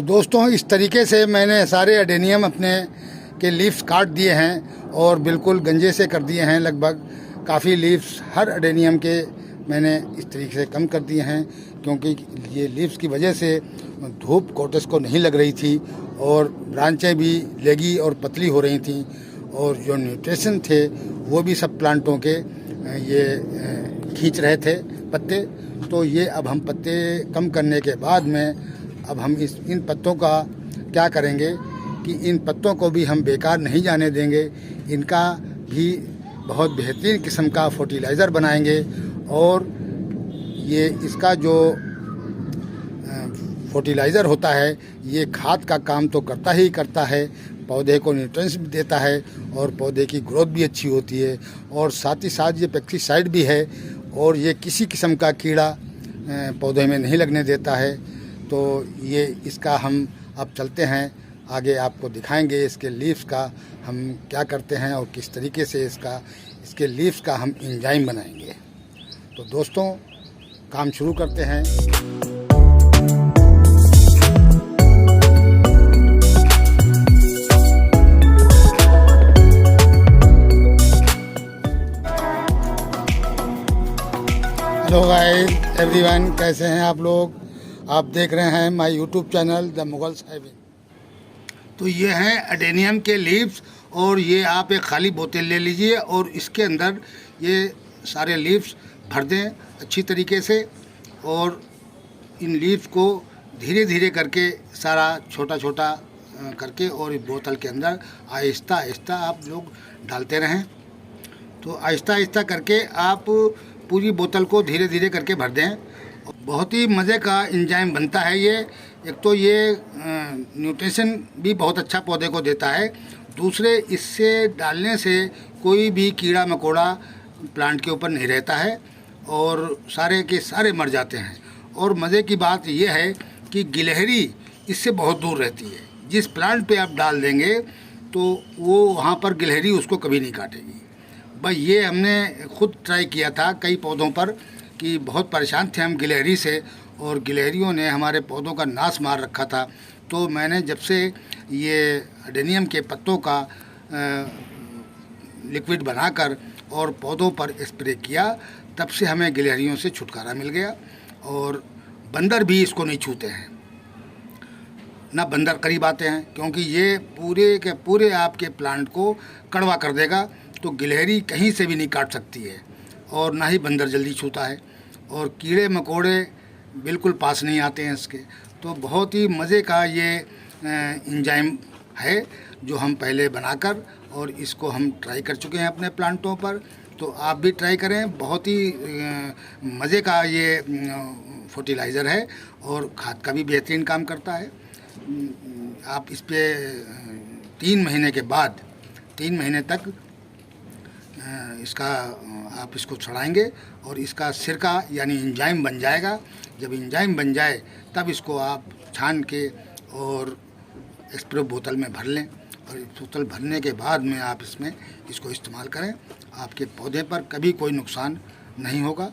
दोस्तों, इस तरीके से मैंने सारे एडेनियम अपने के लीव्स काट दिए हैं और बिल्कुल गंजे से कर दिए हैं। लगभग काफ़ी लीव्स हर एडेनियम के मैंने इस तरीके से कम कर दिए हैं, क्योंकि ये लीव्स की वजह से धूप कोटस को नहीं लग रही थी और ब्रांचें भी लेगी और पतली हो रही थी, और जो न्यूट्रिशन थे वो भी सब प्लांटों के ये खींच रहे थे पत्ते। तो ये अब हम पत्ते कम करने के बाद में अब हम इन पत्तों का क्या करेंगे कि इन पत्तों को भी हम बेकार नहीं जाने देंगे। इनका भी बहुत बेहतरीन किस्म का फर्टिलाइज़र बनाएंगे, और ये इसका जो फर्टिलाइज़र होता है ये खाद का काम तो करता ही करता है, पौधे को न्यूट्रिएंट्स भी देता है और पौधे की ग्रोथ भी अच्छी होती है, और साथ ही साथ ये पेस्टिसाइड भी है और ये किसी किस्म का कीड़ा पौधे में नहीं लगने देता है। तो ये इसका हम अब चलते हैं आगे, आपको दिखाएंगे इसके लीव्स का हम क्या करते हैं और किस तरीके से इसके लीव्स का हम एंजाइम बनाएंगे। तो दोस्तों, काम शुरू करते हैं। हेलो गाइस एवरीवन, कैसे हैं आप लोग? आप देख रहे हैं my YouTube channel the Mughals highway. तो ये हैं एडेनियम के लीव्स, और ये आप एक खाली बोतल ले लीजिए और इसके अंदर ये सारे लीव्स भर दें अच्छी तरीके से, और इन लीव्स को धीरे धीरे करके सारा छोटा छोटा करके और इस बोतल के अंदर आहिस्ता आहिस्ता आप लोग डालते रहें। तो आहिस्ता आहिस्ता करके आप पूरी बोतल को धीरे धीरे करके भर दें। बहुत ही मज़े का एंजाइम बनता है ये। एक तो ये न्यूट्रिशन भी बहुत अच्छा पौधे को देता है, दूसरे इससे डालने से कोई भी कीड़ा मकोड़ा प्लांट के ऊपर नहीं रहता है और सारे के सारे मर जाते हैं। और मज़े की बात यह है कि गिलहरी इससे बहुत दूर रहती है। जिस प्लांट पे आप डाल देंगे तो वो वहाँ पर गिलहरी उसको कभी नहीं काटेगी। भाई ये हमने खुद ट्राई किया था कई पौधों पर कि बहुत परेशान थे हम गिलहरी से, और गिलहरियों ने हमारे पौधों का नाश मार रखा था। तो मैंने जब से ये एडेनियम के पत्तों का लिक्विड बनाकर और पौधों पर स्प्रे किया, तब से हमें गिलहरियों से छुटकारा मिल गया, और बंदर भी इसको नहीं छूते हैं, ना बंदर करीब आते हैं, क्योंकि ये पूरे के पूरे आपके प्लांट को कड़वा कर देगा। तो गिलहरी कहीं से भी नहीं काट सकती है, और ना ही बंदर जल्दी छूता है, और कीड़े मकोड़े बिल्कुल पास नहीं आते हैं इसके। तो बहुत ही मज़े का ये एंजाइम है जो हम पहले बनाकर और इसको हम ट्राई कर चुके हैं अपने प्लांटों पर। तो आप भी ट्राई करें, बहुत ही मज़े का ये फर्टिलाइज़र है और खाद का भी बेहतरीन काम करता है। आप इस पर 3 महीने के बाद 3 महीने तक इसका आप इसको छड़ाएंगे और इसका सिरका यानी एंजाइम बन जाएगा। जब एंजाइम बन जाए तब इसको आप छान के और स्प्रे बोतल में भर लें, और बोतल भरने के बाद में आप इसको इस्तेमाल करें। आपके पौधे पर कभी कोई नुकसान नहीं होगा।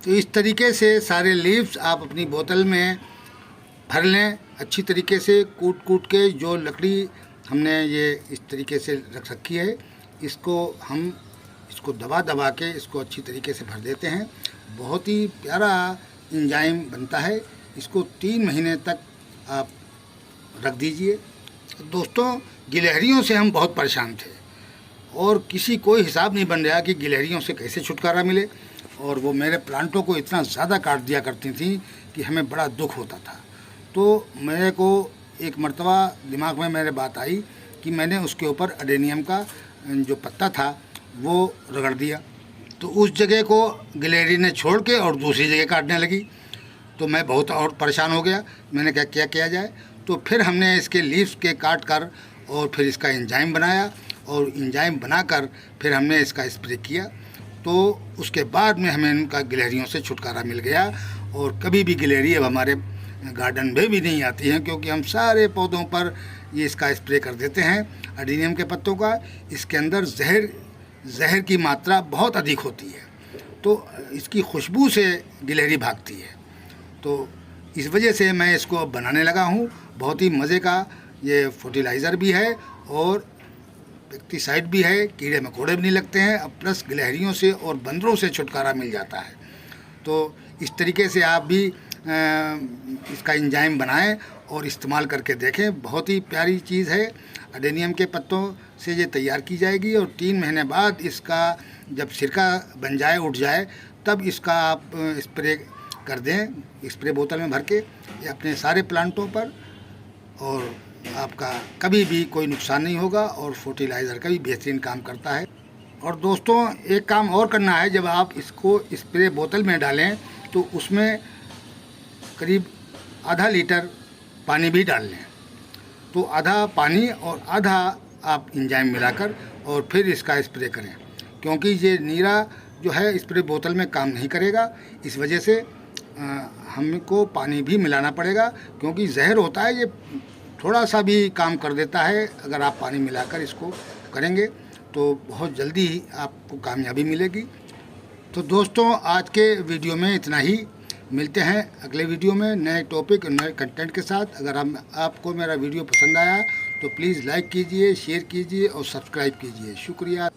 तो इस तरीके से सारे लीव्स आप अपनी बोतल में भर लें अच्छी तरीके से, कूट कूट के। जो लकड़ी हमने ये इस तरीके से रख रखी है, इसको दबा दबा के इसको अच्छी तरीके से भर देते हैं। बहुत ही प्यारा एंजाइम बनता है इसको 3 महीने तक आप रख दीजिए। दोस्तों, गिलहरियों से हम बहुत परेशान थे और किसी कोई हिसाब नहीं बन रहा कि गिलहरियों से कैसे छुटकारा मिले, और वो मेरे प्लांटों को इतना ज़्यादा काट दिया करती थी कि हमें बड़ा दुख होता था। तो मेरे को एक मर्तबा दिमाग में मेरे बात आई कि मैंने उसके ऊपर अडेनियम का जो पत्ता था वो रगड़ दिया, तो उस जगह को गिलहरी ने छोड़ के और दूसरी जगह काटने लगी। तो मैं बहुत और परेशान हो गया। मैंने कहा क्या किया जाए, तो फिर हमने इसके लीव्स के काट कर और फिर इसका एंजाइम बनाया, और एंजाइम बनाकर फिर हमने इसका स्प्रे किया। तो उसके बाद में हमें इनका गिलहरियों से छुटकारा मिल गया, और कभी भी गिलहरी अब हमारे गार्डन में भी नहीं आती हैं, क्योंकि हम सारे पौधों पर ये इसका स्प्रे कर देते हैं अडेनियम के पत्तों का। इसके अंदर जहर की मात्रा बहुत अधिक होती है, तो इसकी खुशबू से गिलहरी भागती है। तो इस वजह से मैं इसको अब बनाने लगा हूँ। बहुत ही मज़े का ये फर्टिलाइज़र भी है और पेस्टिसाइड भी है, कीड़े मकोड़े भी नहीं लगते हैं, अब प्लस गिलहरियों से और बंदरों से छुटकारा मिल जाता है। तो इस तरीके से आप भी इसका एंजाइम बनाएं और इस्तेमाल करके देखें। बहुत ही प्यारी चीज़ है। अडेनियम के पत्तों से ये तैयार की जाएगी, और 3 महीने बाद इसका जब सिरका बन जाए, उठ जाए, तब इसका आप स्प्रे कर दें, स्प्रे बोतल में भर के या अपने सारे प्लांटों पर, और आपका कभी भी कोई नुकसान नहीं होगा, और फर्टिलाइज़र का भी बेहतरीन काम करता है। और दोस्तों, एक काम और करना है, जब आप इसको स्प्रे बोतल में डालें तो उसमें करीब आधा लीटर पानी भी डाल लें। तो आधा पानी और आधा आप एंजाइम मिलाकर और फिर इसका स्प्रे करें, क्योंकि ये नीरा जो है स्प्रे बोतल में काम नहीं करेगा। इस वजह से हमको पानी भी मिलाना पड़ेगा, क्योंकि जहर होता है, ये थोड़ा सा भी काम कर देता है। अगर आप पानी मिलाकर इसको करेंगे तो बहुत जल्दी ही आपको कामयाबी मिलेगी। तो दोस्तों, आज के वीडियो में इतना ही। मिलते हैं अगले वीडियो में नए टॉपिक और नए कंटेंट के साथ। अगर आपको मेरा वीडियो पसंद आया तो प्लीज़ लाइक कीजिए, शेयर कीजिए और सब्सक्राइब कीजिए। शुक्रिया।